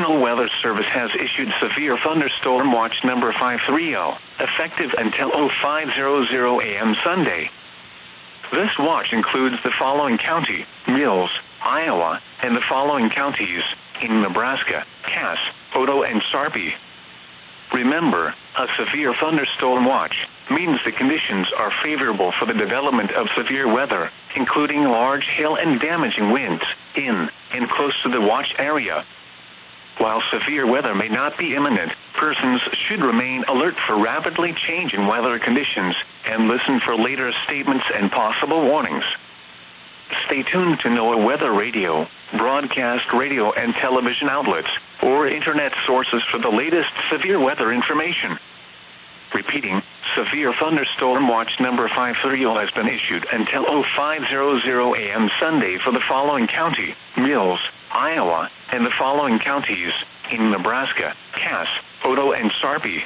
National Weather Service has issued Severe Thunderstorm Watch number 530, effective until 05:00 a.m. Sunday. This watch includes the following county: Mills, Iowa, and the following counties in Nebraska: Cass, Oto, and Sarpy. Remember, a severe thunderstorm watch means the conditions are favorable for the development of severe weather, including large hail and damaging winds in and close to the watch area. While severe weather may not be imminent, persons should remain alert for rapidly changing weather conditions and listen for later statements and possible warnings. Stay tuned to NOAA Weather Radio, broadcast radio and television outlets, or internet sources for the latest severe weather information. Repeating, Severe Thunderstorm Watch number 530 has been issued until 05:00 a.m. Sunday for the following county: Mills, Iowa, and the following counties in Nebraska: Cass, Oto, and Sarpy.